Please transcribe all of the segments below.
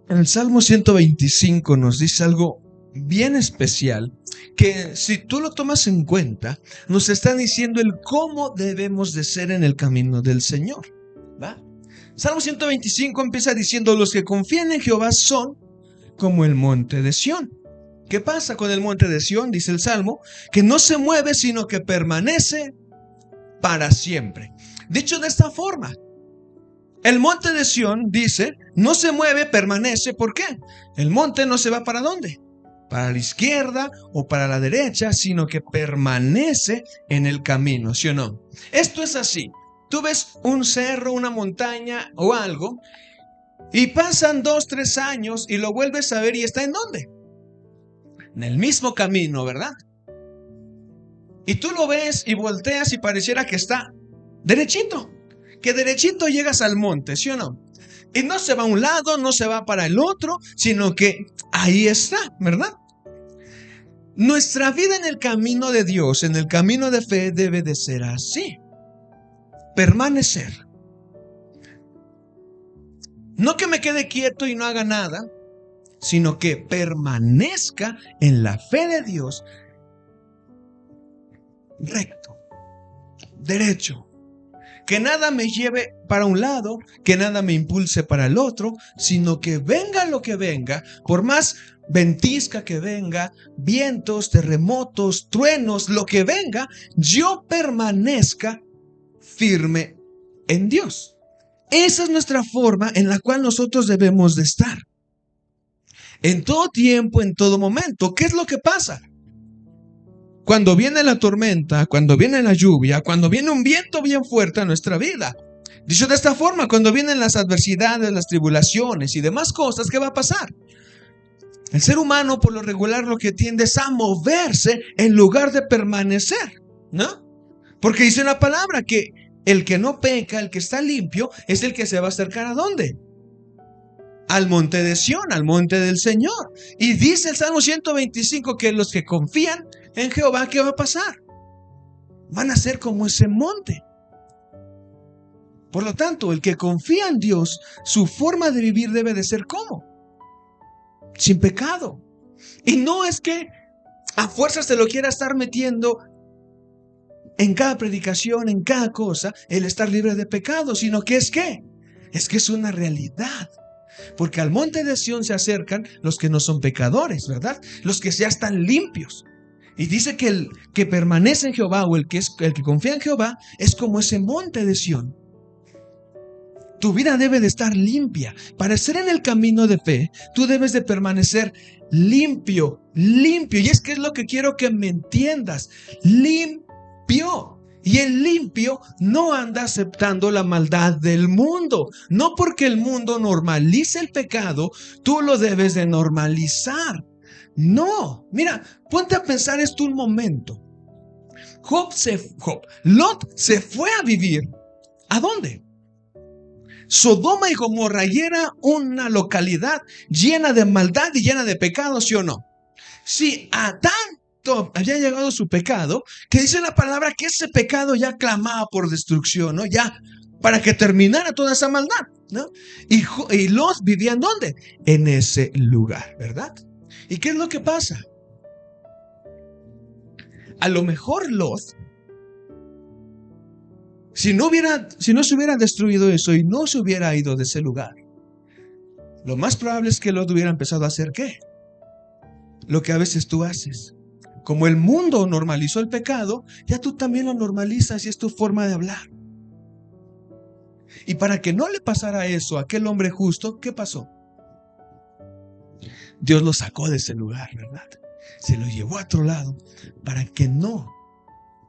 En el Salmo 125 nos dice algo bien especial, que si tú lo tomas en cuenta, nos está diciendo el cómo debemos de ser en el camino del Señor, ¿va? Salmo 125 empieza diciendo: los que confían en Jehová son como el monte de Sión. ¿Qué pasa con el monte de Sión? Dice el Salmo, que no se mueve, sino que permanece para siempre. Dicho de esta forma, el monte de Sión, dice, no se mueve, permanece. ¿Por qué? El monte no se va ¿para dónde? Para la izquierda o para la derecha, sino que permanece en el camino, ¿sí o no? Esto es así. Tú ves un cerro, una montaña o algo, y pasan 2, 3 años y lo vuelves a ver y está ¿en dónde? En el mismo camino, ¿verdad? Y tú lo ves y volteas y pareciera que está derechito, que derechito llegas al monte, ¿sí o no? Y no se va a un lado, no se va para el otro, sino que ahí está, ¿verdad? Nuestra vida en el camino de Dios, en el camino de fe, debe de ser así. Permanecer. No que me quede quieto y no haga nada, sino que permanezca en la fe de Dios recto, derecho. Que nada me lleve para un lado, que nada me impulse para el otro, sino que venga lo que venga, por más ventisca que venga, vientos, terremotos, truenos, lo que venga, yo permanezca firme en Dios. Esa es nuestra forma en la cual nosotros debemos de estar. En todo tiempo, en todo momento. ¿Qué es lo que pasa? Cuando viene la tormenta, cuando viene la lluvia, cuando viene un viento bien fuerte a nuestra vida. Dicho de esta forma, cuando vienen las adversidades, las tribulaciones y demás cosas, ¿qué va a pasar? El ser humano por lo regular lo que tiende es a moverse en lugar de permanecer, ¿no? Porque dice la palabra que el que no peca, el que está limpio, es el que se va a acercar ¿a dónde? Al monte de Sión, al monte del Señor. Y dice el Salmo 125 que los que confían en Jehová, ¿qué va a pasar? Van a ser como ese monte. Por lo tanto, el que confía en Dios, su forma de vivir debe de ser ¿cómo? Sin pecado. Y no es que a fuerzas te lo quiera estar metiendo en cada predicación, en cada cosa, el estar libre de pecado, sino que es ¿qué? Es que es una realidad. Porque al monte de Sión se acercan los que no son pecadores, ¿verdad? Los que ya están limpios. Y dice que el que permanece en Jehová o el que confía en Jehová es como ese monte de Sión. Tu vida debe de estar limpia. Para estar en el camino de fe, tú debes de permanecer limpio, limpio. Y es que es lo que quiero que me entiendas. Limpio. Y el limpio no anda aceptando la maldad del mundo. No porque el mundo normalice el pecado, tú lo debes de normalizar. No, mira, ponte a pensar esto un momento. Lot se fue a vivir. ¿A dónde? Sodoma y Gomorra, y era una localidad llena de maldad y llena de pecado, ¿sí o no? Sí, a tanto había llegado su pecado, que dice la palabra que ese pecado ya clamaba por destrucción, ¿no? Ya, para que terminara toda esa maldad, ¿no? Y Lot vivía ¿en dónde? En ese lugar, ¿verdad? ¿Y qué es lo que pasa? A lo mejor Lot, si no se hubiera destruido eso y no se hubiera ido de ese lugar, lo más probable es que Lot hubiera empezado a hacer ¿qué? Lo que a veces tú haces. Como el mundo normalizó el pecado, ya tú también lo normalizas y es tu forma de hablar. Y para que no le pasara eso a aquel hombre justo, ¿qué pasó? Dios lo sacó de ese lugar, ¿verdad? Se lo llevó a otro lado para que no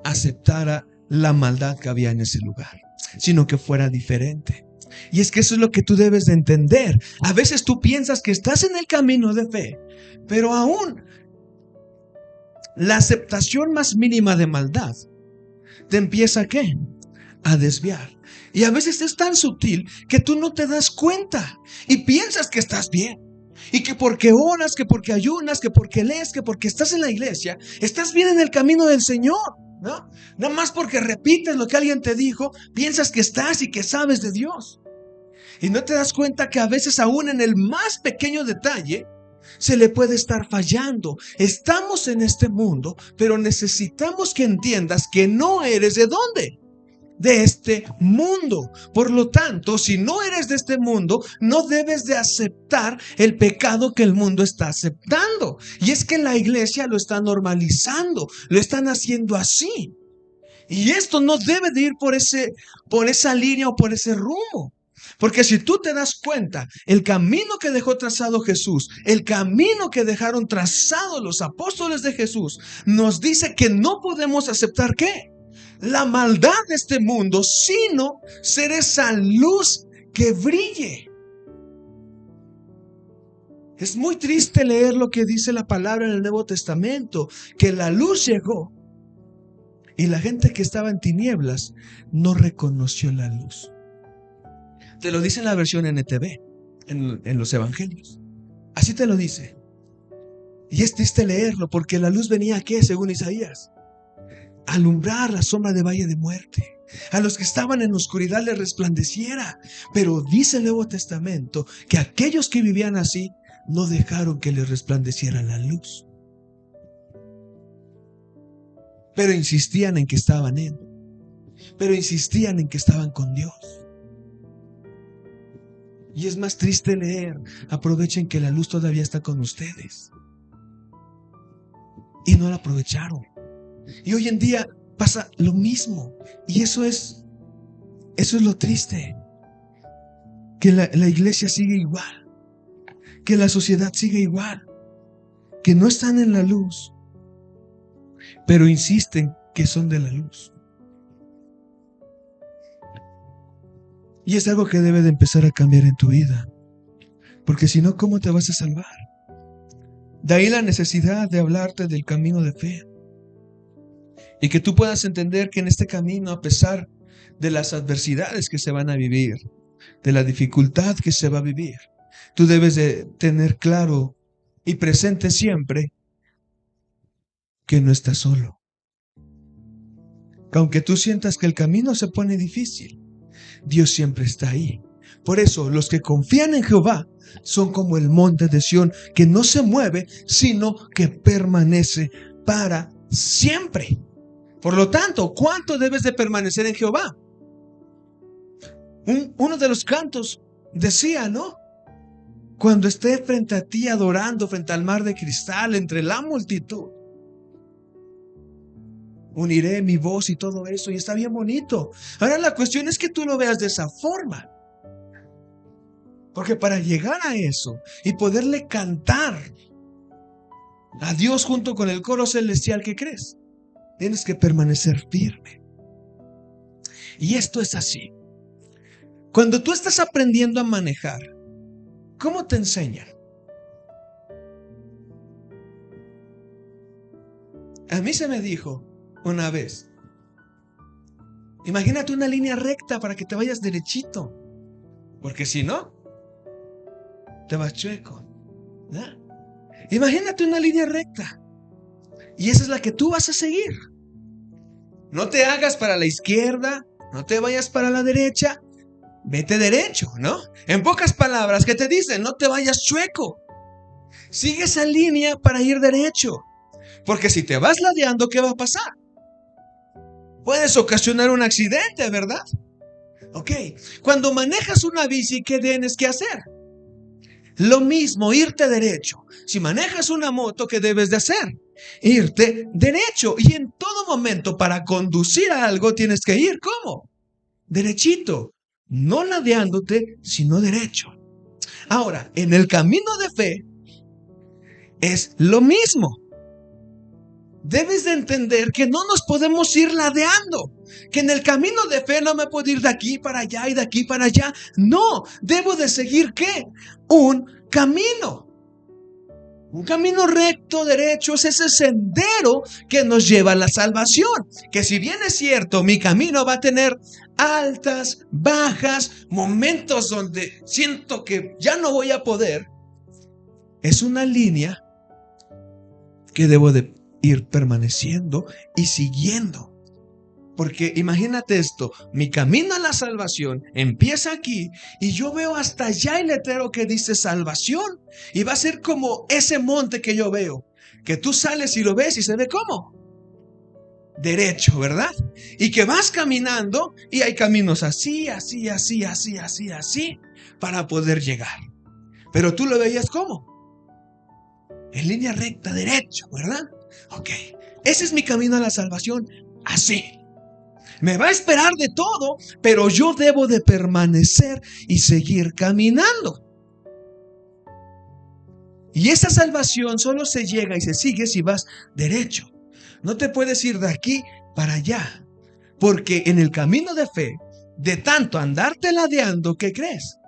aceptara la maldad que había en ese lugar, sino que fuera diferente. Y es que eso es lo que tú debes de entender. A veces tú piensas que estás en el camino de fe, pero aún la aceptación más mínima de maldad te empieza ¿qué? A desviar. Y a veces es tan sutil que tú no te das cuenta y piensas que estás bien. Y que porque oras, que porque ayunas, que porque lees, que porque estás en la iglesia, estás bien en el camino del Señor, ¿no? Nada más porque repites lo que alguien te dijo, piensas que estás y que sabes de Dios. Y no te das cuenta que a veces aún en el más pequeño detalle se le puede estar fallando. Estamos en este mundo, pero necesitamos que entiendas que no eres ¿de dónde? De este mundo. Por lo tanto, si no eres de este mundo, no debes de aceptar el pecado que el mundo está aceptando. Y es que la iglesia lo está normalizando, lo están haciendo así. Y esto no debe de ir por esa línea o por ese rumbo. Porque si tú te das cuenta, el camino que dejó trazado Jesús, el camino que dejaron trazado los apóstoles de Jesús, nos dice que no podemos aceptar ¿qué? La maldad de este mundo, sino ser esa luz que brille. Es muy triste leer lo que dice la palabra en el Nuevo Testamento, que la luz llegó y la gente que estaba en tinieblas no reconoció la luz. Te lo dice en la versión NTV, en los evangelios. Así te lo dice. Y es triste leerlo porque la luz venía ¿a qué? Según Isaías. Alumbrar la sombra de valle de muerte. A los que estaban en oscuridad les resplandeciera. Pero dice el Nuevo Testamento que aquellos que vivían así no dejaron que les resplandeciera la luz. Pero insistían en que estaban en. Pero insistían en que estaban con Dios. Y es más triste leer, aprovechen que la luz todavía está con ustedes. Y no la aprovecharon. Y hoy en día pasa lo mismo. Y eso es lo triste. Que la iglesia sigue igual. Que la sociedad sigue igual. Que no están en la luz. Pero insisten que son de la luz. Y es algo que debe de empezar a cambiar en tu vida. Porque si no, ¿cómo te vas a salvar? De ahí la necesidad de hablarte del camino de fe. Y que tú puedas entender que en este camino, a pesar de las adversidades que se van a vivir, de la dificultad que se va a vivir, tú debes de tener claro y presente siempre que no estás solo. Que aunque tú sientas que el camino se pone difícil, Dios siempre está ahí. Por eso los que confían en Jehová son como el monte de Sión, que no se mueve, sino que permanece para siempre. Por lo tanto, ¿cuánto debes de permanecer en Jehová? Uno de los cantos decía, ¿no? Cuando esté frente a ti adorando, frente al mar de cristal, entre la multitud, uniré mi voz y todo eso, y está bien bonito. Ahora la cuestión es que tú lo veas de esa forma. Porque para llegar a eso y poderle cantar a Dios junto con el coro celestial, ¿qué crees? Tienes que permanecer firme. Y esto es así. Cuando tú estás aprendiendo a manejar, ¿cómo te enseñan? A mí se me dijo una vez, imagínate una línea recta para que te vayas derechito, porque si no, te vas chueco, ¿no? Imagínate una línea recta y esa es la que tú vas a seguir. No te hagas para la izquierda, no te vayas para la derecha, vete derecho, ¿no? En pocas palabras, ¿qué te dicen? No te vayas chueco. Sigue esa línea para ir derecho, porque si te vas ladeando, ¿qué va a pasar? Puedes ocasionar un accidente, ¿verdad? Ok, cuando manejas una bici, ¿qué tienes que hacer? Lo mismo, irte derecho. Si manejas una moto, ¿qué debes de hacer? Irte derecho. Y en todo momento, para conducir a algo, tienes que ir, ¿cómo? Derechito. No ladeándote, sino derecho. Ahora, en el camino de fe, es lo mismo. Debes de entender que no nos podemos ir ladeando, que en el camino de fe no me puedo ir de aquí para allá y de aquí para allá. No, debo de seguir ¿qué? Un camino recto, derecho, es ese sendero que nos lleva a la salvación. Que si bien es cierto, mi camino va a tener altas, bajas, momentos donde siento que ya no voy a poder, es una línea que debo de ir permaneciendo y siguiendo. Porque imagínate esto, mi camino a la salvación empieza aquí y yo veo hasta allá el letrero que dice salvación. Y va a ser como ese monte que yo veo, que tú sales y lo ves y se ve como derecho, ¿verdad? Y que vas caminando y hay caminos así, así, así, así, así, así, para poder llegar. Pero tú lo veías como en línea recta, derecho, ¿verdad? Ok, ese es mi camino a la salvación, así. Me va a esperar de todo, pero yo debo de permanecer y seguir caminando. Y esa salvación solo se llega y se sigue si vas derecho. No te puedes ir de aquí para allá, porque en el camino de fe, de tanto andarte ladeando, ¿qué crees?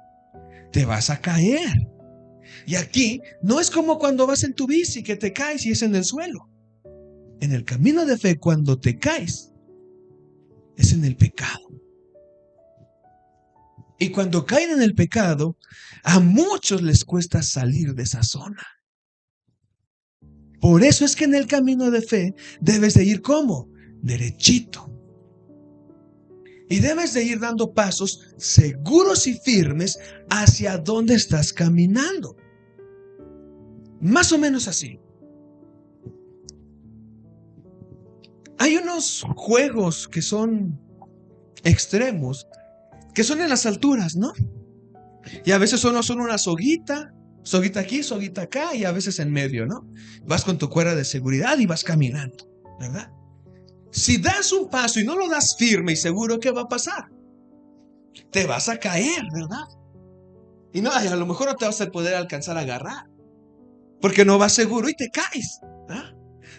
Te vas a caer. Y aquí no es como cuando vas en tu bici que te caes y es en el suelo. En el camino de fe, cuando te caes, es en el pecado. Y cuando caen en el pecado, a muchos les cuesta salir de esa zona. Por eso es que en el camino de fe debes de ir como derechito. Y debes de ir dando pasos seguros y firmes hacia donde estás caminando. Más o menos así. Hay unos juegos que son extremos, que son en las alturas, ¿no? Y a veces solo son una soguita aquí, soguita acá, y a veces en medio, ¿no? Vas con tu cuerda de seguridad y vas caminando, ¿verdad? Si das un paso y no lo das firme y seguro, ¿qué va a pasar? Te vas a caer, ¿verdad? Y no, a lo mejor no te vas a poder alcanzar a agarrar, porque no vas seguro y te caes, ¿verdad?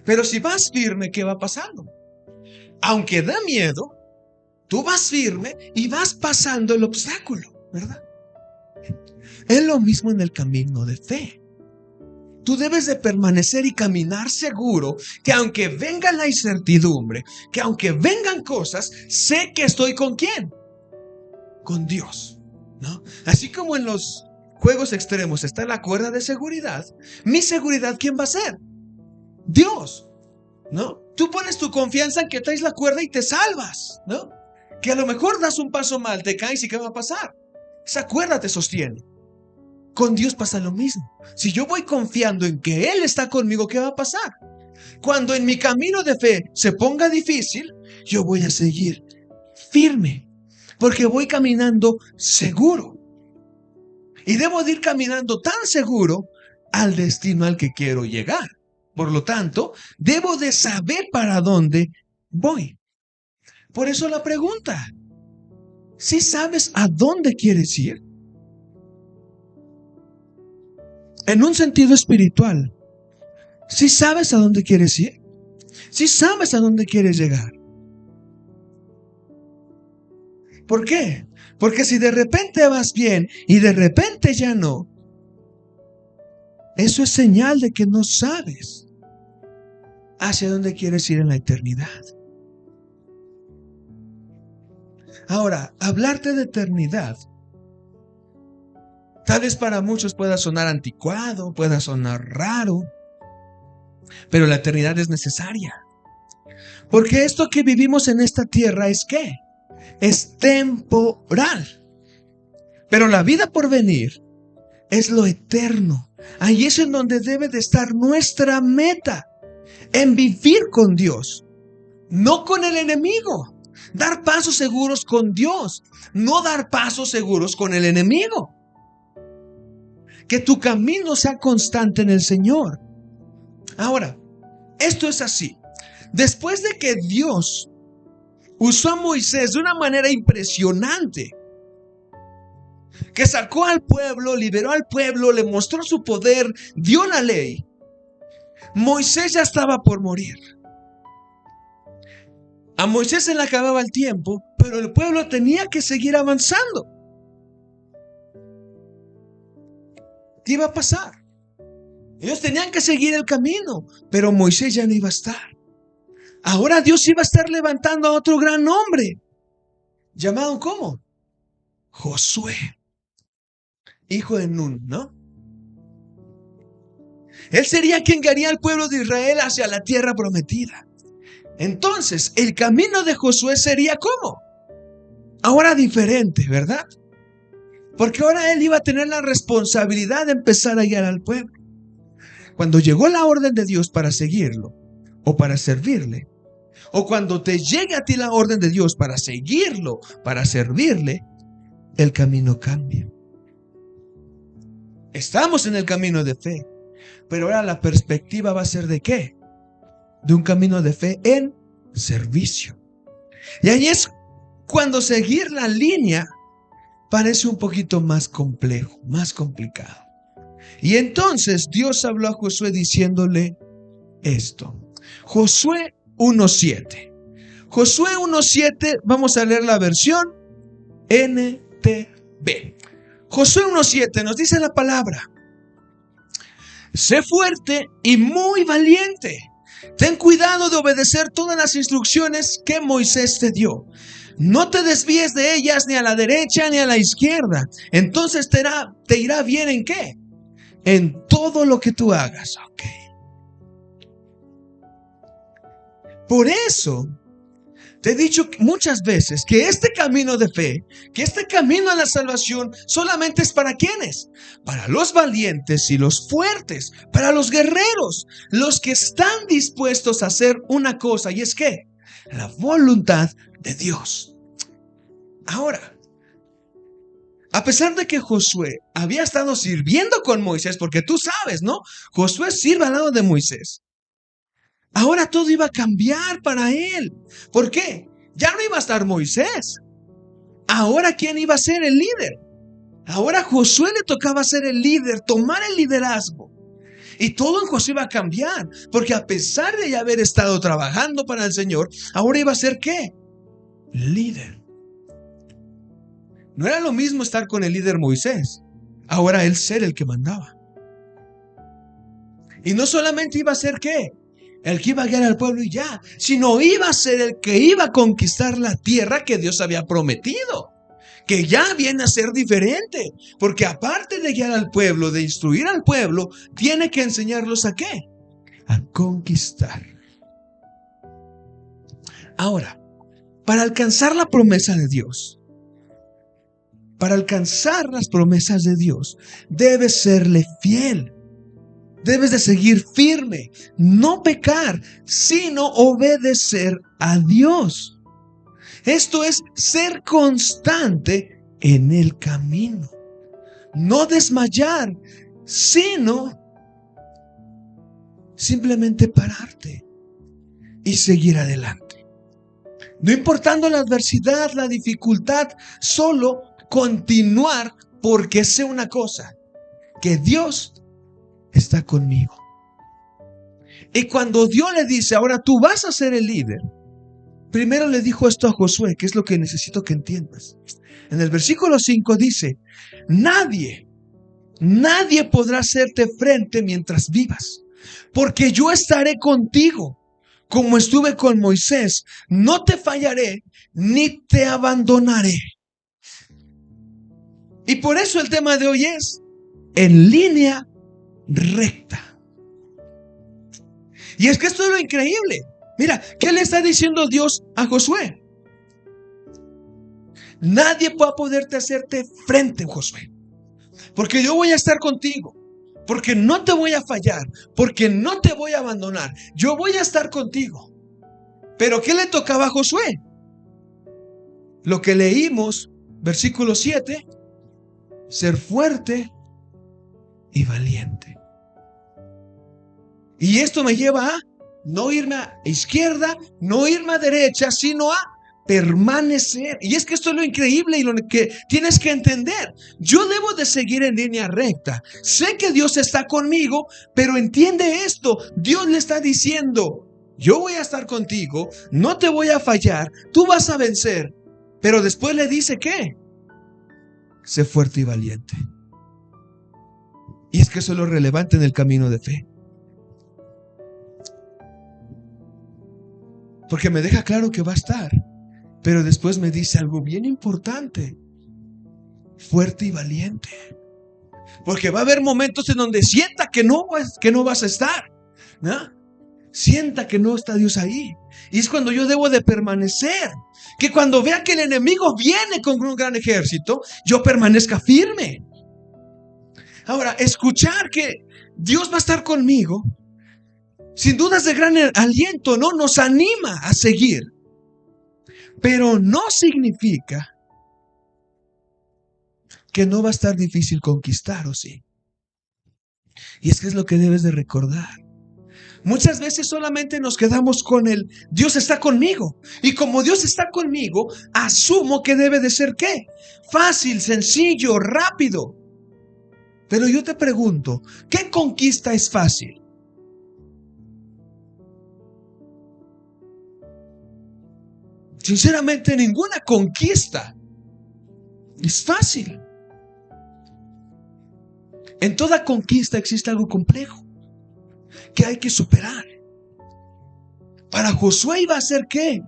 Pero si vas firme, ¿qué va pasando? Aunque da miedo, tú vas firme y vas pasando el obstáculo, ¿verdad? Es lo mismo en el camino de fe. Tú debes de permanecer y caminar seguro que aunque venga la incertidumbre, que aunque vengan cosas, sé que estoy ¿con quién? Con Dios, ¿no? Así como en los juegos extremos está la cuerda de seguridad, mi seguridad, ¿quién va a ser? Dios, ¿no? Tú pones tu confianza en que traes la cuerda y te salvas, ¿no? Que a lo mejor das un paso mal, te caes y ¿qué va a pasar? Esa cuerda te sostiene. Con Dios pasa lo mismo. Si yo voy confiando en que Él está conmigo, ¿qué va a pasar? Cuando en mi camino de fe se ponga difícil, yo voy a seguir firme, porque voy caminando seguro. Y debo de ir caminando tan seguro al destino al que quiero llegar. Por lo tanto, debo de saber para dónde voy. Por eso la pregunta, ¿sí sabes a dónde quieres ir? En un sentido espiritual, ¿sí sabes a dónde quieres ir? ¿Sí sabes a dónde quieres llegar? ¿Por qué? Porque si de repente vas bien y de repente ya no, eso es señal de que no sabes hacia dónde quieres ir en la eternidad. Ahora, hablarte de eternidad, tal vez para muchos pueda sonar anticuado, pueda sonar raro, pero la eternidad es necesaria. Porque esto que vivimos en esta tierra es ¿qué? Es temporal. Pero la vida por venir es lo eterno. Ahí es en donde debe de estar nuestra meta, en vivir con Dios, no con el enemigo. Dar pasos seguros con Dios, no dar pasos seguros con el enemigo. Que tu camino sea constante en el Señor. Ahora, esto es así. Después de que Dios usó a Moisés de una manera impresionante, que sacó al pueblo, liberó al pueblo, le mostró su poder, dio la ley, Moisés ya estaba por morir. A Moisés se le acababa el tiempo, pero el pueblo tenía que seguir avanzando. ¿Qué iba a pasar? Ellos tenían que seguir el camino, pero Moisés ya no iba a estar. Ahora Dios iba a estar levantando a otro gran hombre, llamado ¿cómo? Josué, hijo de Nun, ¿no? Él sería quien guiaría al pueblo de Israel hacia la tierra prometida. Entonces, el camino de Josué sería ¿cómo? Ahora diferente, ¿verdad? Porque ahora él iba a tener la responsabilidad de empezar a guiar al pueblo. Cuando llegó la orden de Dios para seguirlo o para servirle, o cuando te llegue a ti la orden de Dios para seguirlo, para servirle, el camino cambia. Estamos en el camino de fe, pero ahora la perspectiva va a ser ¿de qué? De un camino de fe en servicio. Y ahí es cuando seguir la línea parece un poquito más complejo, más complicado. Y entonces Dios habló a Josué diciéndole esto. Josué 1:7. Josué 1:7, vamos a leer la versión NTV. Josué 1:7 nos dice la palabra: sé fuerte y muy valiente. Ten cuidado de obedecer todas las instrucciones que Moisés te dio. No te desvíes de ellas ni a la derecha ni a la izquierda. Entonces te irá bien ¿en qué? En todo lo que tú hagas. Ok. Por eso te he dicho muchas veces que este camino de fe, que este camino a la salvación solamente es para ¿quiénes? Para los valientes y los fuertes, para los guerreros, los que están dispuestos a hacer una cosa, y es que la voluntad de Dios. Ahora, a pesar de que Josué había estado sirviendo con Moisés, porque tú sabes, ¿no? Josué sirve al lado de Moisés. Ahora todo iba a cambiar para él. ¿Por qué? Ya no iba a estar Moisés. Ahora, ¿quién iba a ser el líder? Ahora a Josué le tocaba ser el líder, tomar el liderazgo. Y todo en Josué iba a cambiar, porque a pesar de ya haber estado trabajando para el Señor, ahora iba a ser ¿qué? Líder. No era lo mismo estar con el líder Moisés. Ahora él ser el que mandaba. Y no solamente iba a ser ¿qué? El que iba a guiar al pueblo y ya, sino iba a ser el que iba a conquistar la tierra que Dios había prometido, que ya viene a ser diferente, porque aparte de guiar al pueblo, de instruir al pueblo, tiene que enseñarlos ¿a qué? A conquistar. Ahora, para alcanzar la promesa de Dios, para alcanzar las promesas de Dios, debes serle fiel. Debes de seguir firme, no pecar, sino obedecer a Dios. Esto es ser constante en el camino. No desmayar, sino simplemente pararte y seguir adelante. No importando la adversidad, la dificultad, solo continuar, porque sé una cosa, que Dios está conmigo. Y cuando Dios le dice, ahora tú vas a ser el líder, primero le dijo esto a Josué, que es lo que necesito que entiendas. En el versículo 5 dice, nadie podrá hacerte frente mientras vivas, porque yo estaré contigo, como estuve con Moisés. No te fallaré, ni te abandonaré. Y por eso el tema de hoy es, en línea recta. Y es que esto es lo increíble. Mira, ¿qué le está diciendo Dios a Josué? Nadie va a poderte hacerte frente, Josué, porque yo voy a estar contigo, porque no te voy a fallar, porque no te voy a abandonar. Yo voy a estar contigo. Pero ¿qué le tocaba a Josué? Lo que leímos, versículo 7, ser fuerte y valiente. Y esto me lleva a no irme a izquierda, no irme a derecha, sino a permanecer. Y es que esto es lo increíble y lo que tienes que entender. Yo debo de seguir en línea recta. Sé que Dios está conmigo, pero entiende esto. Dios le está diciendo, yo voy a estar contigo, no te voy a fallar, tú vas a vencer. Pero después le dice ¿qué? Sé fuerte y valiente. Y es que eso es lo relevante en el camino de fe. Porque me deja claro que va a estar, pero después me dice algo bien importante: fuerte y valiente. Porque va a haber momentos en donde sienta que no vas a estar, ¿no? sienta que no está Dios ahí. Y es cuando yo debo de permanecer. Que cuando vea que el enemigo viene con un gran ejército, yo permanezca firme. Ahora, escuchar que Dios va a estar conmigo, sin duda es de gran aliento, ¿no? Nos anima a seguir. Pero no significa que no va a estar difícil conquistar, ¿o sí? Y es que es lo que debes de recordar. Muchas veces solamente nos quedamos con el Dios está conmigo. Y como Dios está conmigo, asumo que debe de ser ¿qué? Fácil, sencillo, rápido. Pero yo te pregunto, ¿qué conquista es fácil? Sinceramente, ninguna conquista es fácil. En toda conquista existe algo complejo que hay que superar. Para Josué iba a ser ¿qué?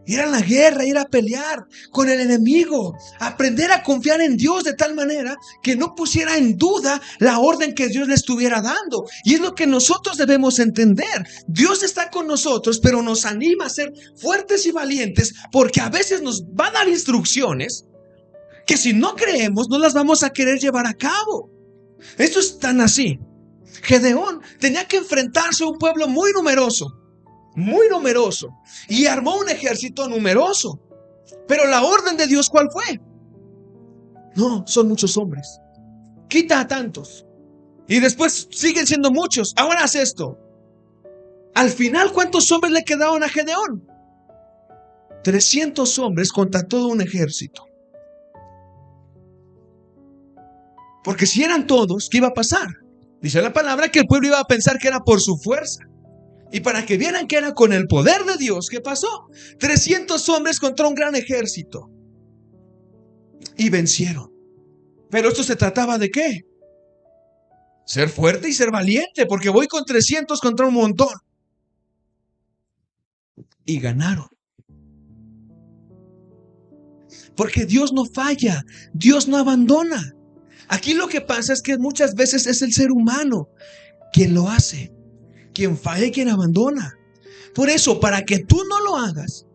Ir a la guerra, ir a pelear con el enemigo, aprender a confiar en Dios de tal manera que no pusiera en duda la orden que Dios le estuviera dando. Y es lo que nosotros debemos entender. Dios está con nosotros, pero nos anima a ser fuertes y valientes, porque a veces nos va a dar instrucciones que si no creemos no las vamos a querer llevar a cabo. Esto es tan así. Gedeón tenía que enfrentarse a un pueblo muy numeroso, y armó un ejército numeroso. Pero la orden de Dios, ¿cuál fue? No, son muchos hombres. Quita a tantos. Y después siguen siendo muchos. Ahora haz esto. Al final, ¿cuántos hombres le quedaron a Gedeón? 300 hombres contra todo un ejército. Porque si eran todos, ¿qué iba a pasar? Dice la palabra que el pueblo iba a pensar que era por su fuerza. Y para que vieran que era con el poder de Dios, ¿qué pasó? 300 hombres contra un gran ejército. Y vencieron. Pero esto se trataba de ¿qué? Ser fuerte y ser valiente, porque voy con 300 contra un montón. Y ganaron. Porque Dios no falla, Dios no abandona. Aquí lo que pasa es que muchas veces es el ser humano quien lo hace, quien falla y quien abandona. Por eso, para que tú no lo hagas,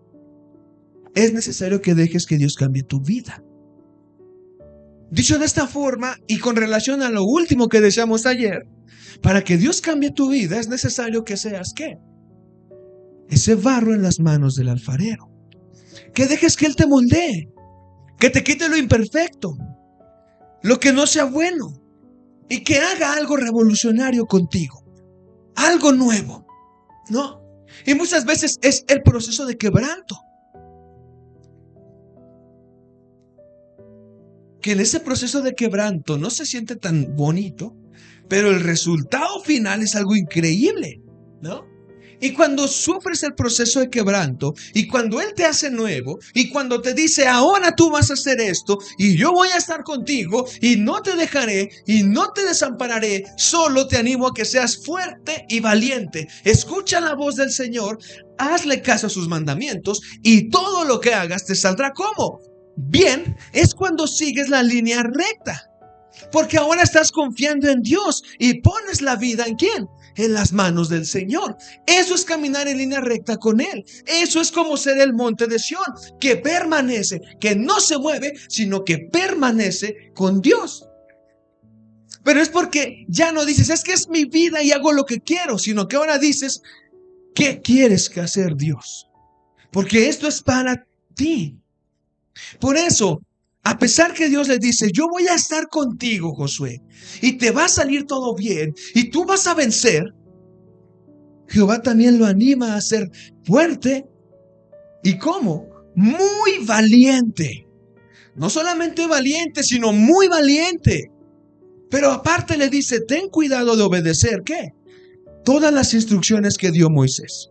es necesario que dejes que Dios cambie tu vida. Dicho de esta forma, y con relación a lo último que decíamos ayer, para que Dios cambie tu vida, es necesario que seas ¿qué? Ese barro en las manos del alfarero. Que dejes que Él te moldee, que te quite lo imperfecto, lo que no sea bueno, y que haga algo revolucionario contigo, algo nuevo, ¿no? Y muchas veces es el proceso de quebranto. Que en ese proceso de quebranto no se siente tan bonito, pero el resultado final es algo increíble, ¿no? Y cuando sufres el proceso de quebranto, y cuando Él te hace nuevo, y cuando te dice, ahora tú vas a hacer esto, y yo voy a estar contigo, y no te dejaré, y no te desampararé, solo te animo a que seas fuerte y valiente. Escucha la voz del Señor, hazle caso a sus mandamientos, y todo lo que hagas te saldrá ¿cómo? Bien, es cuando sigues la línea recta. Porque ahora estás confiando en Dios y pones la vida ¿en quién? En las manos del Señor. Eso es caminar en línea recta con Él. Eso es como ser el monte de Sión, que permanece, que no se mueve, sino que permanece con Dios. Pero es porque ya no dices, es que es mi vida y hago lo que quiero, sino que ahora dices, ¿qué quieres que hacer Dios? Porque esto es para ti. Por eso, a pesar que Dios le dice, yo voy a estar contigo, Josué, y te va a salir todo bien, y tú vas a vencer, Jehová también lo anima a ser fuerte, ¿y cómo? Muy valiente. No solamente valiente, sino muy valiente. Pero aparte le dice, ten cuidado de obedecer, ¿qué? Todas las instrucciones que dio Moisés.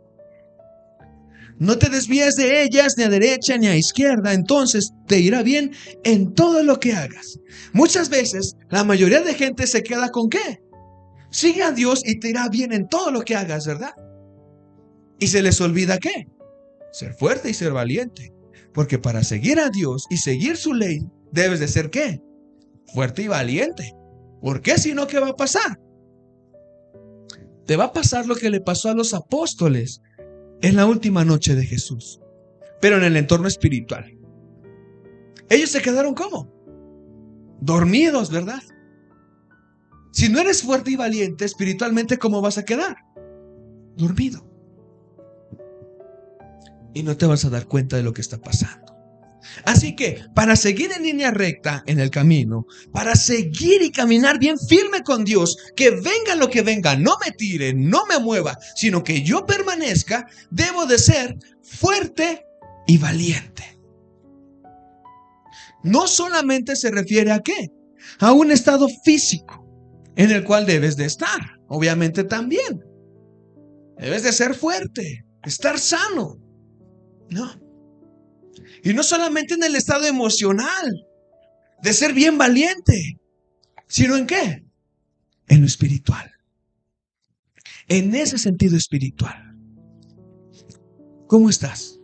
No te desvíes de ellas ni a derecha ni a izquierda, entonces te irá bien en todo lo que hagas. Muchas veces la mayoría de gente se queda con ¿qué? Sigue a Dios y te irá bien en todo lo que hagas, ¿verdad? Y se les olvida ¿qué? Ser fuerte y ser valiente. Porque para seguir a Dios y seguir su ley, debes de ser ¿qué? Fuerte y valiente. ¿Por qué? Si no, ¿qué va a pasar? te va a pasar lo que le pasó a los apóstoles en la última noche de Jesús, pero en el entorno espiritual. Ellos se quedaron ¿cómo? Dormidos, ¿verdad? Si no eres fuerte y valiente espiritualmente, ¿cómo vas a quedar? Dormido. Y no te vas a dar cuenta de lo que está pasando. Así que para seguir en línea recta en el camino, para seguir y caminar bien firme con Dios, que venga lo que venga, no me tire, no me mueva, sino que yo permanezca, debo de ser fuerte y valiente. No solamente se refiere a ¿qué? A un estado físico en el cual debes de estar, obviamente también. Debes de ser fuerte, estar sano, ¿no? Y no solamente en el estado emocional, de ser bien valiente, sino ¿en qué? En lo espiritual. En ese sentido espiritual. ¿Cómo estás?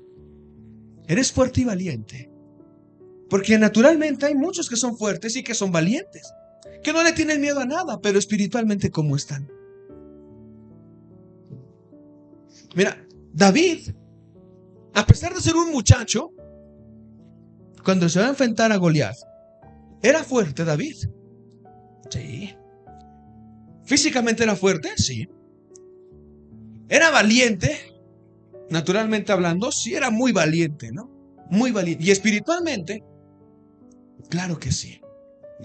¿Eres fuerte y valiente? Porque naturalmente hay muchos que son fuertes y que son valientes, que no le tienen miedo a nada, pero espiritualmente ¿cómo están? Mira, David, a pesar de ser un muchacho, cuando se va a enfrentar a Goliat, ¿era fuerte David? Sí. ¿Físicamente era fuerte? Sí. ¿Era valiente? Naturalmente hablando, sí era muy valiente, ¿no? Muy valiente. ¿Y espiritualmente? Claro que sí.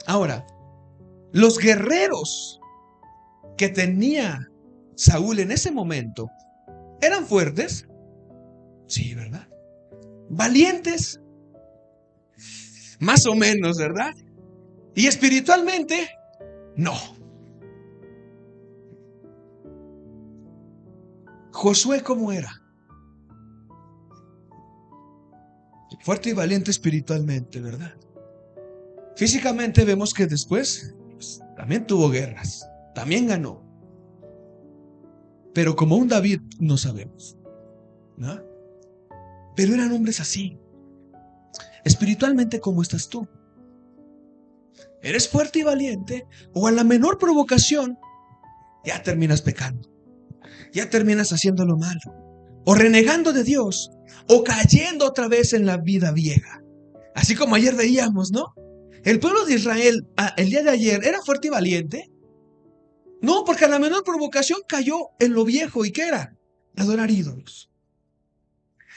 Ahora, los guerreros que tenía Saúl en ese momento, ¿eran fuertes? Sí, ¿verdad? ¿Valientes? Más o menos, ¿verdad? Y espiritualmente, no. Josué, ¿cómo era? Fuerte y valiente espiritualmente, ¿verdad? Físicamente vemos que después pues, también tuvo guerras, también ganó. Pero como un David no sabemos, ¿no? Pero eran hombres así. Espiritualmente, ¿cómo estás tú? ¿Eres fuerte y valiente? ¿O a la menor provocación ya terminas pecando? Ya terminas haciendo lo malo, o renegando de Dios, o cayendo otra vez en la vida vieja. Así como ayer veíamos, ¿no? El pueblo de Israel, el día de ayer, ¿era fuerte y valiente? No, porque a la menor provocación cayó en lo viejo. ¿Y qué era? Adorar ídolos.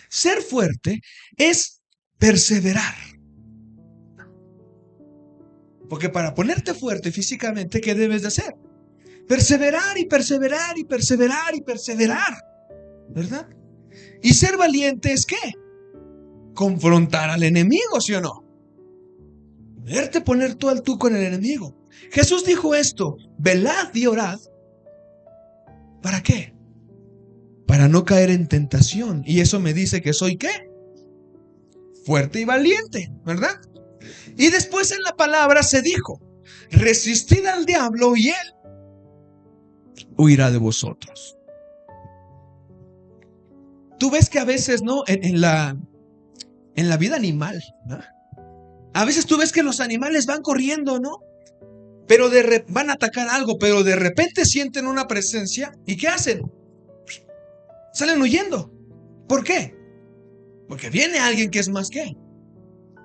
Ser fuerte es perseverar. Porque para ponerte fuerte físicamente, ¿qué debes de hacer? Perseverar y perseverar y perseverar y perseverar, ¿verdad? Y ser valiente es ¿qué? Confrontar al enemigo, ¿sí o no? Verte poner tú al tú con el enemigo. Jesús dijo esto: velad y orad. ¿Para qué? Para no caer en tentación. Y eso me dice que soy ¿qué? Fuerte y valiente, ¿verdad? Y después en la palabra se dijo: resistid al diablo y él huirá de vosotros. Tú ves que a veces, ¿no? En la vida animal, ¿no? A veces tú ves que los animales van corriendo, ¿no? Pero van a atacar algo, pero de repente sienten una presencia. ¿Y qué hacen? Salen huyendo. ¿Por qué? Porque viene alguien que es más ¿qué?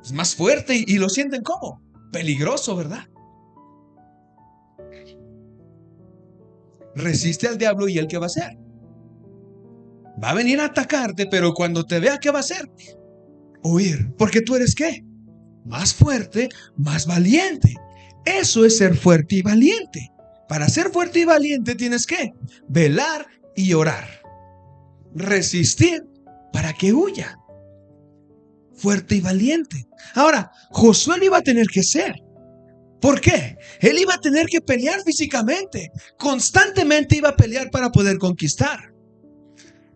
Es más fuerte y lo sienten como peligroso, ¿verdad? Resiste al diablo y él ¿qué va a hacer? Va a venir a atacarte, pero cuando te vea, ¿qué va a hacer? Huir. Porque tú eres ¿qué? Más fuerte, más valiente. Eso es ser fuerte y valiente. Para ser fuerte y valiente tienes que velar y orar. Resistir para que huya. Fuerte y valiente. Ahora, Josué lo iba a tener que ser. ¿Por qué? Él iba a tener que pelear físicamente. Constantemente iba a pelear para poder conquistar.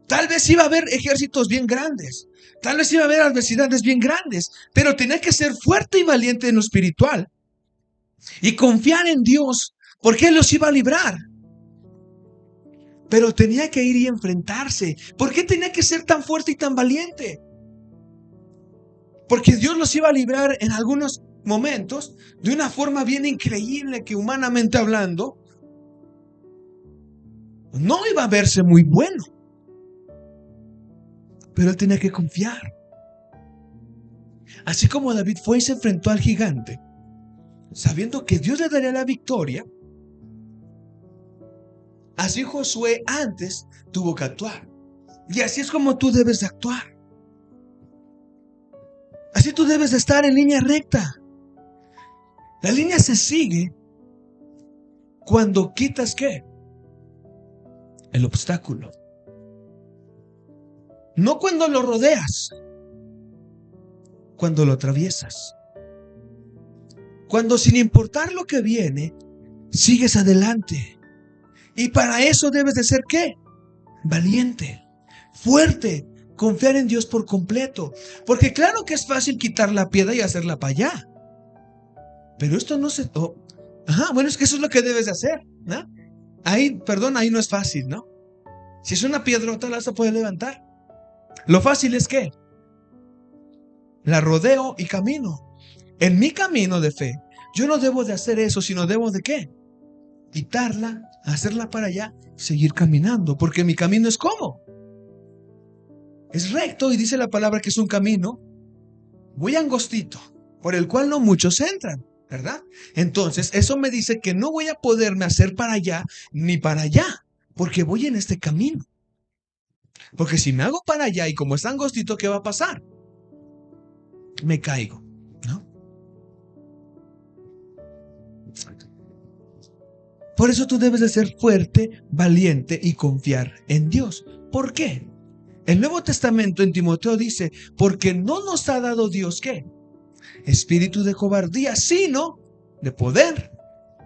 Tal vez iba a haber ejércitos bien grandes. Tal vez iba a haber adversidades bien grandes. Pero tenía que ser fuerte y valiente en lo espiritual. Y confiar en Dios, porque Él los iba a librar. Pero tenía que ir y enfrentarse. ¿Por qué tenía que ser tan fuerte y tan valiente? Porque Dios los iba a librar en algunos momentos de una forma bien increíble, que humanamente hablando No iba a verse muy bueno, pero él tenía que confiar. Así como David fue y se enfrentó al gigante, sabiendo que Dios le daría la victoria, así Josué antes tuvo que actuar. Y así es como tú debes de actuar. Así tú debes de estar en línea recta. La línea se sigue cuando quitas ¿qué? El obstáculo. No cuando lo rodeas, cuando lo atraviesas. Cuando sin importar lo que viene, sigues adelante. Y para eso debes de ser ¿qué? Valiente, fuerte, confiar en Dios por completo. Porque claro que es fácil quitar la piedra y hacerla para allá. Pero esto no se... bueno, es que eso es lo que debes de hacer, ¿no? Ahí no es fácil, ¿no? Si es una piedrota, la vas a poder levantar. Lo fácil es ¿qué? La rodeo y camino. En mi camino de fe, yo no debo de hacer eso, sino debo de ¿qué? Quitarla, hacerla para allá, seguir caminando, porque mi camino es ¿cómo? Es recto y dice la palabra que es un camino muy angostito, por el cual no muchos entran, ¿verdad? Entonces, eso me dice que no voy a poderme hacer para allá ni para allá, porque voy en este camino. Porque si me hago para allá y como es angostito, ¿qué va a pasar? Me caigo, ¿no? Por eso tú debes de ser fuerte, valiente y confiar en Dios. ¿Por qué? El Nuevo Testamento en Timoteo dice, porque no nos ha dado Dios ¿qué? Espíritu de cobardía, sino de poder,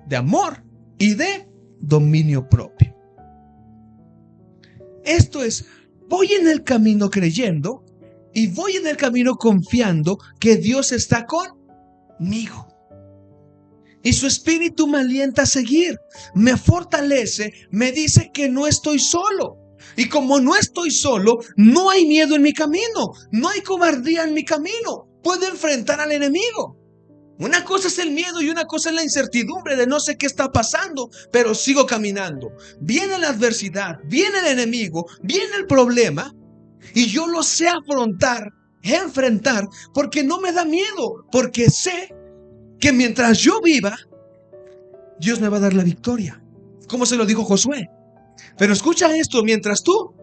de amor y de dominio propio. Esto es, voy en el camino creyendo y voy en el camino confiando que Dios está conmigo. Y su espíritu me alienta a seguir, me fortalece, me dice que no estoy solo. Y como no estoy solo, no hay miedo en mi camino, no hay cobardía en mi camino. Puedo enfrentar al enemigo. Una cosa es el miedo y una cosa es la incertidumbre de no sé qué está pasando, pero sigo caminando. Viene la adversidad, viene el enemigo, viene el problema y yo lo sé afrontar, enfrentar, porque no me da miedo, porque sé que mientras yo viva, Dios me va a dar la victoria, como se lo dijo Josué. Pero escucha esto, mientras tú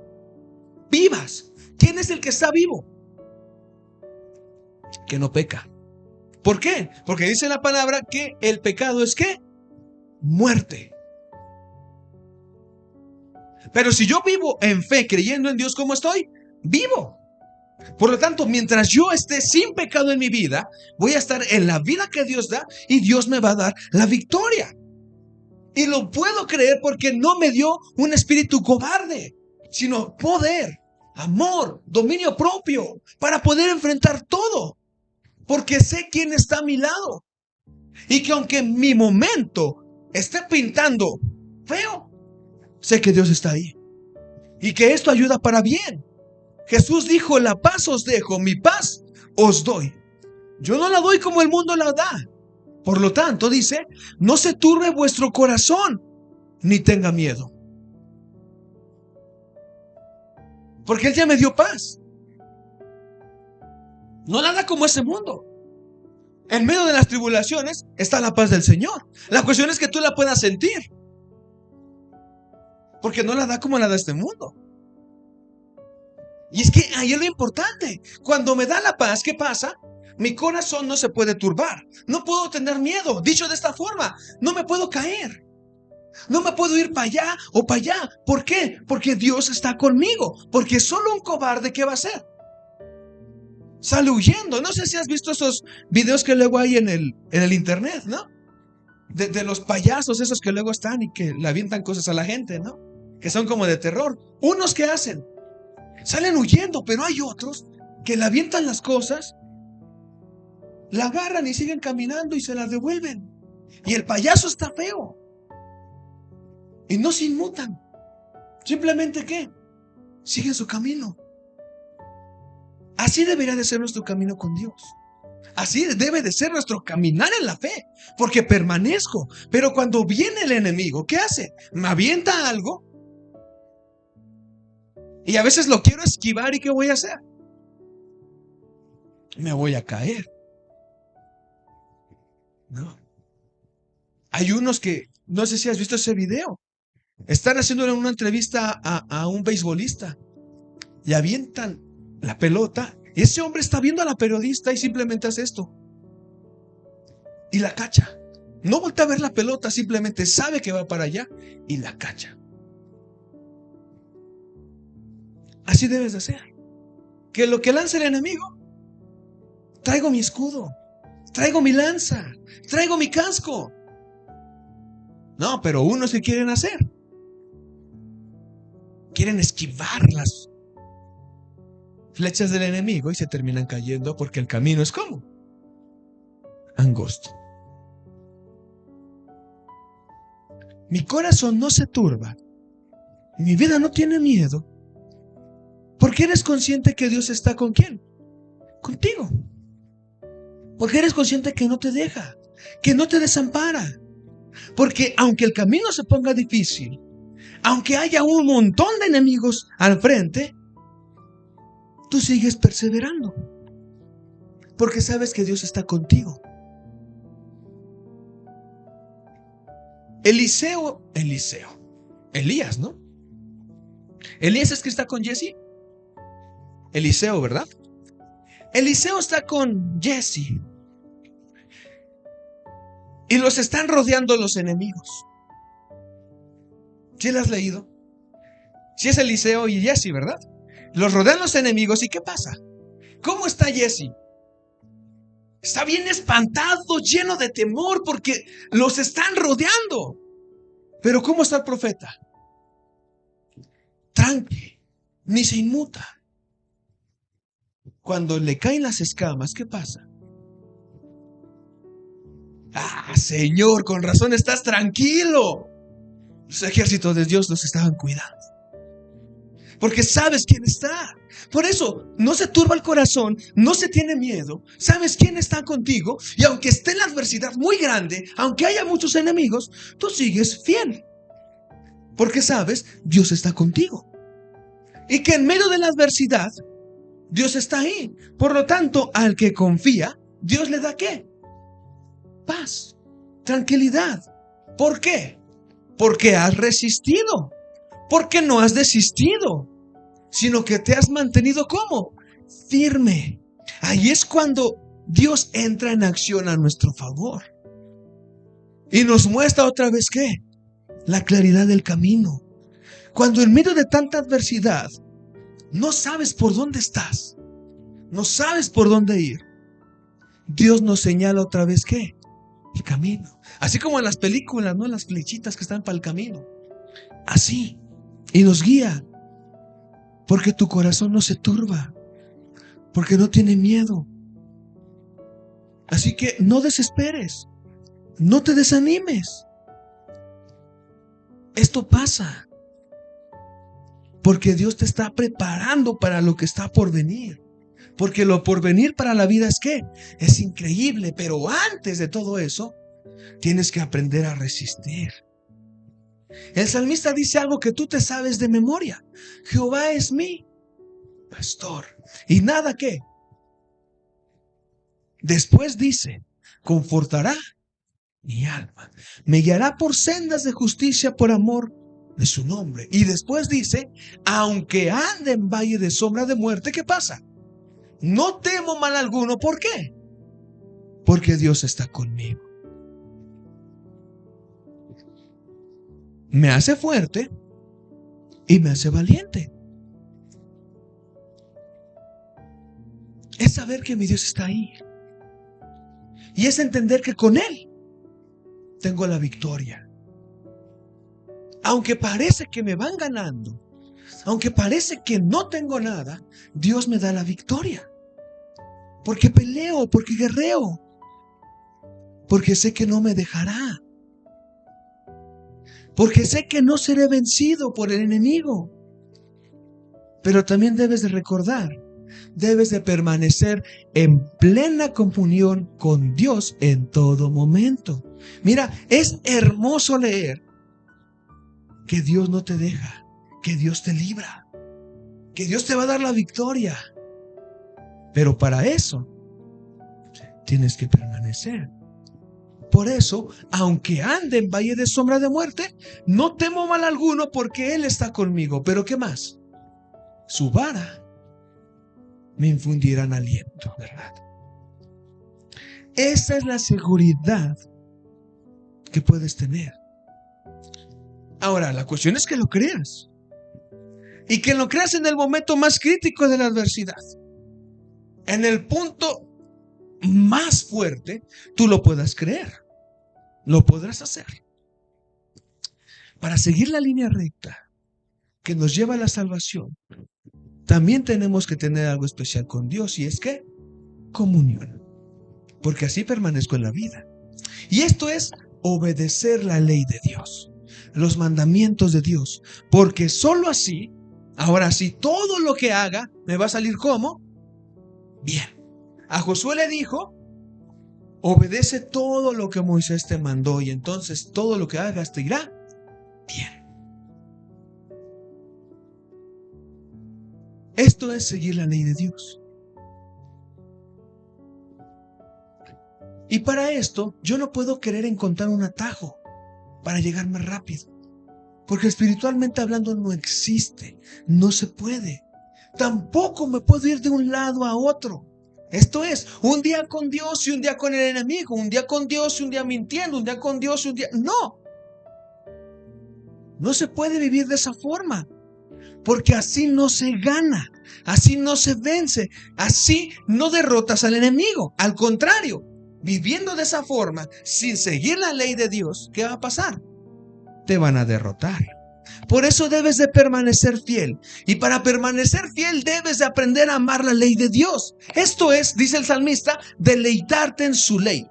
vivas, ¿quién es el que está vivo? Que no peca. ¿Por qué? Porque dice la palabra que el pecado es ¿qué? Muerte. Pero si yo vivo en fe, creyendo en Dios, ¿cómo estoy? Vivo. Por lo tanto, mientras yo esté sin pecado en mi vida, voy a estar en la vida que Dios da y Dios me va a dar la victoria. Y lo puedo creer porque no me dio un espíritu cobarde, sino poder, amor, dominio propio, para poder enfrentar todo. Porque sé quién está a mi lado. Y que aunque mi momento esté pintando feo, sé que Dios está ahí. Y que esto ayuda para bien. Jesús dijo, la paz os dejo, mi paz os doy. Yo no la doy como el mundo la da. Por lo tanto, dice, no se turbe vuestro corazón, ni tenga miedo. Porque Él ya me dio paz. No nada como ese mundo. En medio de las tribulaciones está la paz del Señor. La cuestión es que tú la puedas sentir. Porque no la da como la da este mundo. Y es que ahí es lo importante. Cuando me da la paz, ¿qué pasa? Mi corazón no se puede turbar. No puedo tener miedo. Dicho de esta forma, no me puedo caer. No me puedo ir para allá o para allá. ¿Por qué? Porque Dios está conmigo. Porque solo un cobarde, ¿qué va a hacer? Sale huyendo. No sé si has visto esos videos que luego hay en el internet, ¿no? De los payasos esos que luego están y que le avientan cosas a la gente, ¿no? Que son como de terror. Unos que hacen, salen huyendo, pero hay otros que le avientan las cosas, la agarran y siguen caminando y se las devuelven. Y el payaso está feo. Y no se inmutan. Simplemente ¿qué? Siguen su camino. Así debería de ser nuestro camino con Dios. Así debe de ser nuestro caminar en la fe. Porque permanezco. Pero cuando viene el enemigo, ¿qué hace? Me avienta algo Y a veces lo quiero esquivar, ¿y qué voy a hacer? Me voy a caer, ¿no? Hay unos que, no sé si has visto ese video, están haciéndole una entrevista a un beisbolista y avientan la pelota. Y ese hombre está viendo a la periodista y simplemente hace esto. Y la cacha. No voltea a ver la pelota, simplemente sabe que va para allá y la cacha. Así debes de hacer. Que lo que lance el enemigo, traigo mi escudo, traigo mi lanza, traigo mi casco. No, pero unos que quieren hacer, quieren esquivar las flechas del enemigo y se terminan cayendo porque el camino es como angosto. Mi corazón no se turba, mi vida no tiene miedo, porque eres consciente que Dios está ¿con quién? Contigo. Porque eres consciente que no te deja, que no te desampara. Porque aunque el camino se ponga difícil, aunque haya un montón de enemigos al frente, tú sigues perseverando. Porque sabes que Dios está contigo. Elías, ¿no? Elías es que está con Jesse. Eliseo, ¿verdad? Eliseo está con Jesse. Y los están rodeando los enemigos. ¿Sí lo has leído? Sí es Eliseo y Jesse, ¿verdad? Los rodean los enemigos. ¿Y qué pasa? ¿Cómo está Jesse? Está bien espantado, lleno de temor, porque los están rodeando. Pero ¿cómo está el profeta? Tranqui, ni se inmuta. Cuando le caen las escamas, ¿qué pasa? Ah, Señor, con razón estás tranquilo. Los ejércitos de Dios los estaban cuidando. Porque sabes quién está. Por eso no se turba el corazón, no se tiene miedo. Sabes quién está contigo. Y aunque esté la adversidad muy grande, aunque haya muchos enemigos, tú sigues fiel. Porque sabes, Dios está contigo. Y que en medio de la adversidad, Dios está ahí. Por lo tanto, al que confía, Dios le da ¿qué? Paz, tranquilidad. ¿Por qué? Porque has resistido. Porque no has desistido, sino que te has mantenido ¿cómo? Firme. Ahí es cuando Dios entra en acción a nuestro favor. Y nos muestra otra vez ¿qué? La claridad del camino. Cuando en medio de tanta adversidad no sabes por dónde estás, no sabes por dónde ir, Dios nos señala otra vez ¿qué? El camino. Así como en las películas, ¿no? Las flechitas que están para el camino. Así. Y nos guía. Porque tu corazón no se turba. Porque no tiene miedo. Así que no desesperes. No te desanimes. Esto pasa. Porque Dios te está preparando para lo que está por venir. Porque lo por venir para la vida es ¿qué? Es increíble. Pero antes de todo eso, tienes que aprender a resistir. El salmista dice algo que tú te sabes de memoria. Jehová es mi pastor. Y nada ¿qué? Después dice, confortará mi alma. Me guiará por sendas de justicia por amor de su nombre. Y después dice, aunque ande en valle de sombra de muerte, ¿qué pasa? No temo mal alguno. ¿Por qué? Porque Dios está conmigo. Me hace fuerte y me hace valiente. Es saber que mi Dios está ahí. Y es entender que con Él tengo la victoria. Aunque parece que me van ganando, aunque parece que no tengo nada, Dios me da la victoria. Porque peleo, porque guerreo, porque sé que no me dejará. Porque sé que no seré vencido por el enemigo. Pero también debes de recordar, debes de permanecer en plena comunión con Dios en todo momento. Mira, es hermoso leer que Dios no te deja, que Dios te libra. que Dios te va a dar la victoria. Pero para eso tienes que permanecer. Por eso, aunque ande en valle de sombra de muerte, no temo mal alguno porque Él está conmigo. Pero ¿qué más? Su vara me infundirán aliento, ¿verdad? Esa es la seguridad que puedes tener. Ahora, la cuestión es que lo creas. Y que lo creas en el momento más crítico de la adversidad. En el punto más fuerte, tú lo puedas creer. Lo podrás hacer. Para seguir la línea recta que nos lleva a la salvación, también tenemos que tener algo especial con Dios, y es que comunión. Porque así permanezco en la vida. Y esto es obedecer la ley de Dios, los mandamientos de Dios. Porque solo así, ahora sí, todo lo que haga me va a salir como bien. A Josué le dijo: obedece todo lo que Moisés te mandó, y entonces todo lo que hagas te irá bien. Esto es seguir la ley de Dios. Y para esto, yo no puedo querer encontrar un atajo para llegar más rápido. Porque espiritualmente hablando no existe, no se puede. Tampoco me puedo ir de un lado a otro. Esto es, un día con Dios y un día con el enemigo, un día con Dios y un día mintiendo, un día con Dios y un día... No. No se puede vivir de esa forma. Porque así no se gana, así no se vence, así no derrotas al enemigo. Al contrario, viviendo de esa forma, sin seguir la ley de Dios, ¿qué va a pasar? Te van a derrotar. Por eso debes de permanecer fiel. Y para permanecer fiel debes de aprender a amar la ley de Dios. Esto es, dice el salmista, deleitarte en su ley.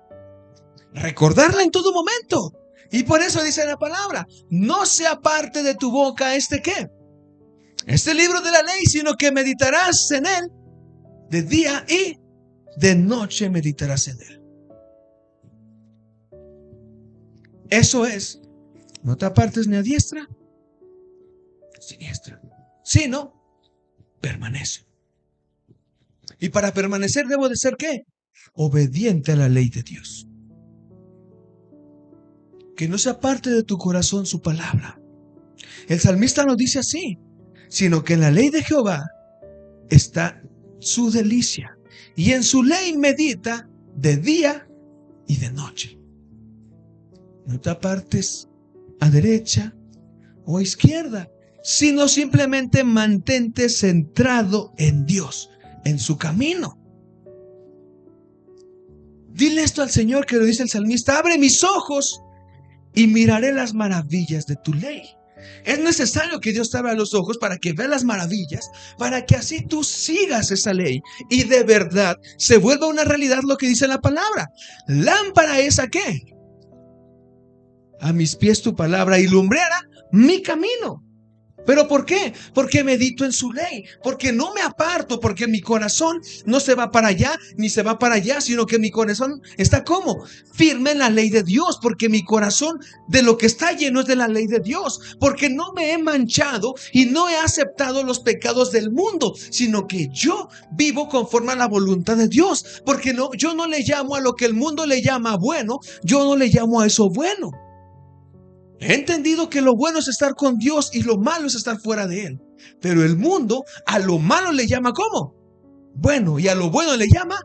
Recordarla en todo momento. Y por eso dice la palabra: no se aparte de tu boca ¿qué? Este libro de la ley, sino que meditarás en él de día y de noche meditarás en él. Eso es, no te apartes ni a diestra ni a siniestra, sino permanece. Y para permanecer debo de ser ¿qué? Obediente a la ley de Dios. Que no se aparte de tu corazón su palabra. El salmista nos dice así: sino que en la ley de Jehová está su delicia, y en su ley medita de día y de noche. No te apartes a derecha o a izquierda, sino simplemente mantente centrado en Dios, en su camino. Dile esto al Señor, que lo dice el salmista: abre mis ojos y miraré las maravillas de tu ley. Es necesario que Dios te abra los ojos para que veas las maravillas, para que así tú sigas esa ley y de verdad se vuelva una realidad lo que dice la palabra. Lámpara es ¿a qué? A mis pies tu palabra, y lumbrera mi camino. ¿Pero por qué? Porque medito en su ley, porque no me aparto, porque mi corazón no se va para allá ni se va para allá, sino que mi corazón está ¿cómo? Firme en la ley de Dios, porque mi corazón de lo que está lleno es de la ley de Dios, porque no me he manchado y no he aceptado los pecados del mundo, sino que yo vivo conforme a la voluntad de Dios, porque yo no le llamo a lo que el mundo le llama bueno, yo no le llamo a eso bueno. He entendido que lo bueno es estar con Dios y lo malo es estar fuera de Él. Pero el mundo a lo malo le llama ¿cómo? Bueno, y a lo bueno le llama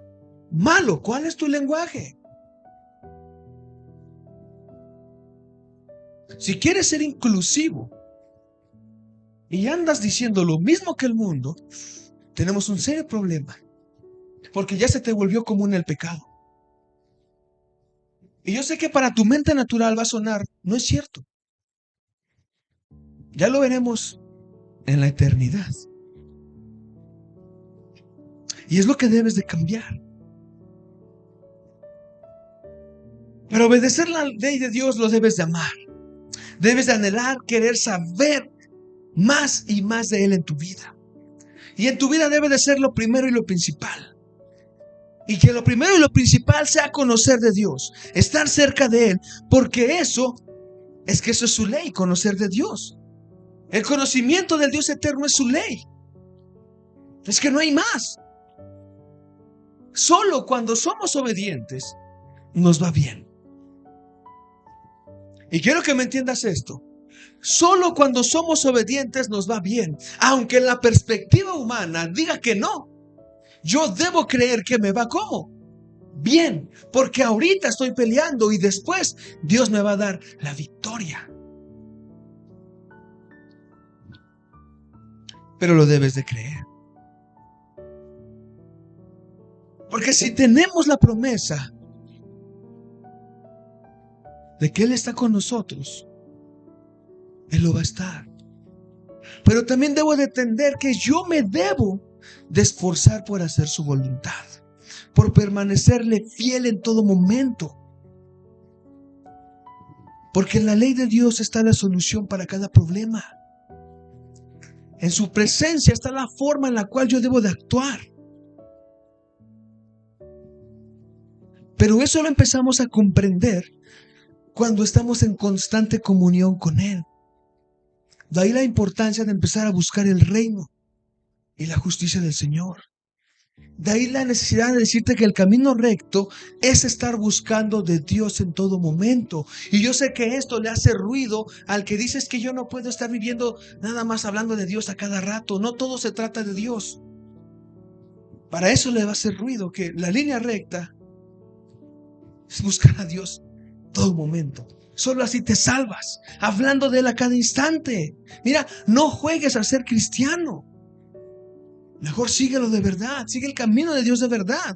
malo. ¿Cuál es tu lenguaje? Si quieres ser inclusivo y andas diciendo lo mismo que el mundo, tenemos un serio problema. Porque ya se te volvió común el pecado. Y yo sé que para tu mente natural va a sonar, no es cierto. Ya lo veremos en la eternidad. Y es lo que debes de cambiar. Para obedecer la ley de Dios lo debes de amar. Debes de anhelar, querer saber más y más de Él en tu vida. Y en tu vida debe de ser lo primero y lo principal. Y que lo primero y lo principal sea conocer de Dios, estar cerca de Él, porque eso es su ley, conocer de Dios. El conocimiento del Dios eterno es su ley. Es que no hay más. Solo cuando somos obedientes nos va bien. Y quiero que me entiendas esto. Solo cuando somos obedientes nos va bien. Aunque la perspectiva humana diga que no, yo debo creer que me va ¿cómo? Bien, porque ahorita estoy peleando y después Dios me va a dar la victoria. Pero lo debes de creer. Porque si tenemos la promesa de que Él está con nosotros, Él lo va a estar. Pero también debo de entender que yo me debo de esforzar por hacer su voluntad, por permanecerle fiel en todo momento. Porque en la ley de Dios está la solución para cada problema. En su presencia está la forma en la cual yo debo de actuar. Pero eso lo empezamos a comprender cuando estamos en constante comunión con Él. De ahí la importancia de empezar a buscar el reino y la justicia del Señor. De ahí la necesidad de decirte que el camino recto es estar buscando de Dios en todo momento. Y yo sé que esto le hace ruido al que dices que yo no puedo estar viviendo nada más hablando de Dios a cada rato. No todo se trata de Dios. Para eso le va a hacer ruido que la línea recta es buscar a Dios todo momento. Solo así te salvas, hablando de Él a cada instante. Mira, no juegues a ser cristiano. Mejor síguelo de verdad, sigue el camino de Dios de verdad.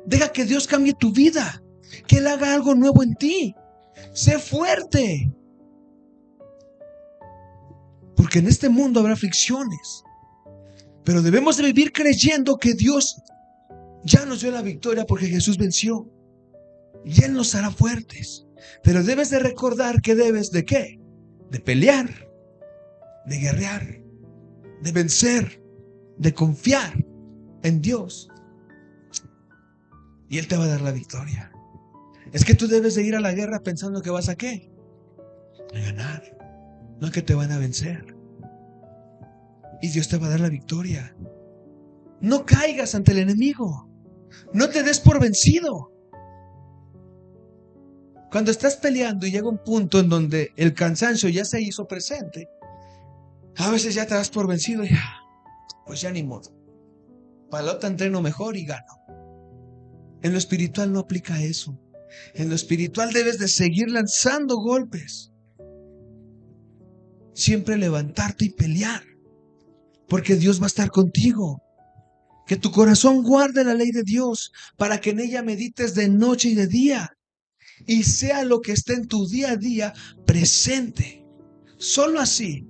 Deja que Dios cambie tu vida, que Él haga algo nuevo en ti. Sé fuerte. Porque en este mundo habrá aflicciones, pero debemos de vivir creyendo que Dios ya nos dio la victoria porque Jesús venció. Y Él nos hará fuertes. Pero debes de recordar que debes de ¿qué? De pelear, de guerrear, de vencer, de confiar en Dios. Y Él te va a dar la victoria. Es que tú debes de ir a la guerra pensando que vas a ¿qué? A ganar. No que te van a vencer. Y Dios te va a dar la victoria. No caigas ante el enemigo. No te des por vencido. Cuando estás peleando y llega un punto en donde el cansancio ya se hizo presente, a veces ya te das por vencido y pues ya ni modo. Para la otra entreno mejor y gano. En lo espiritual no aplica eso. En lo espiritual debes de seguir lanzando golpes. Siempre levantarte y pelear. Porque Dios va a estar contigo. Que tu corazón guarde la ley de Dios para que en ella medites de noche y de día. Y sea lo que esté en tu día a día presente. Solo así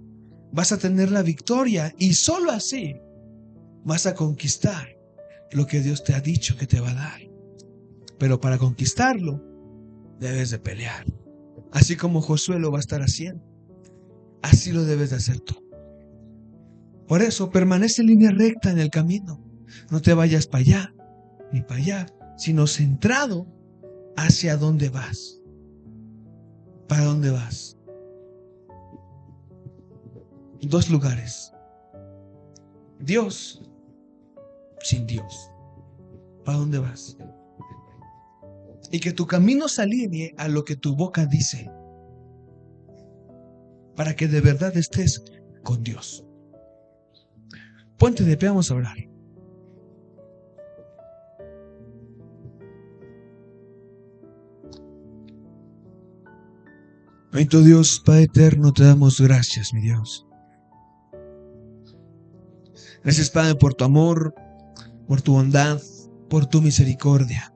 vas a tener la victoria y solo así vas a conquistar lo que Dios te ha dicho que te va a dar. Pero para conquistarlo debes de pelear. Así como Josué lo va a estar haciendo. Así lo debes de hacer tú. Por eso permanece en línea recta en el camino. No te vayas para allá ni para allá, sino centrado hacia dónde vas. ¿Para dónde vas? Dos lugares. Dios sin Dios. ¿Para dónde vas? Y que tu camino se alinee a lo que tu boca dice. Para que de verdad estés con Dios. Ponte de pie, vamos a orar. Bendito Dios, Padre eterno, te damos gracias, mi Dios. Gracias, Padre, por tu amor, por tu bondad, por tu misericordia.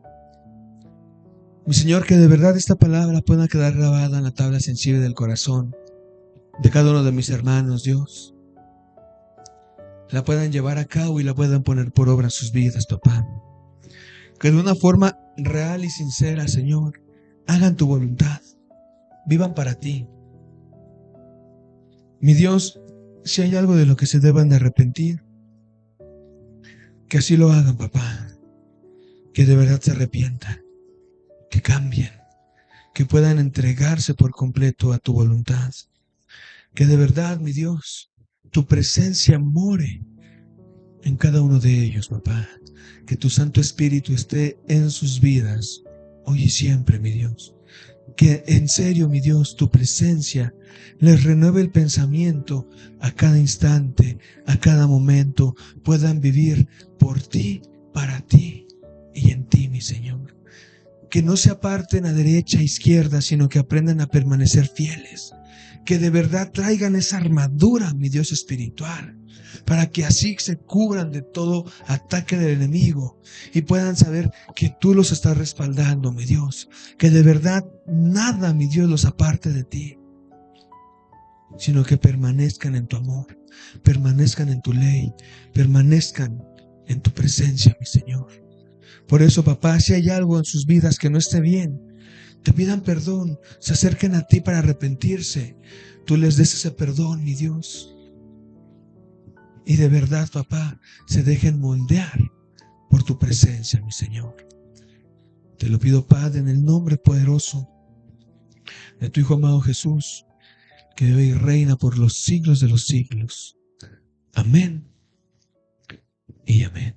Mi Señor, que de verdad esta palabra pueda quedar grabada en la tabla sensible del corazón de cada uno de mis hermanos, Dios. La puedan llevar a cabo y la puedan poner por obra en sus vidas, papá. Que de una forma real y sincera, Señor, hagan tu voluntad. Vivan para ti. Mi Dios, si hay algo de lo que se deban de arrepentir, que así lo hagan, papá. Que de verdad se arrepientan. Que cambien. Que puedan entregarse por completo a tu voluntad. Que de verdad, mi Dios, tu presencia more en cada uno de ellos, papá. Que tu Santo Espíritu esté en sus vidas, hoy y siempre, mi Dios. Que en serio, mi Dios, tu presencia les renueve el pensamiento a cada instante, a cada momento. Puedan vivir por ti, para ti y en ti, mi Señor. Que no se aparten a derecha e izquierda, sino que aprendan a permanecer fieles. Que de verdad traigan esa armadura, mi Dios espiritual, para que así se cubran de todo ataque del enemigo y puedan saber que tú los estás respaldando, mi Dios. Que de verdad nada, mi Dios, los aparte de ti, sino que permanezcan en tu amor, permanezcan en tu ley, permanezcan en tu presencia, mi Señor. Por eso, papá, si hay algo en sus vidas que no esté bien, te pidan perdón, se acerquen a ti para arrepentirse. Tú les des ese perdón, mi Dios. Y de verdad, papá, se dejen moldear por tu presencia, mi Señor. Te lo pido, Padre, en el nombre poderoso de tu Hijo amado Jesús, que vive y reina por los siglos de los siglos. Amén y amén.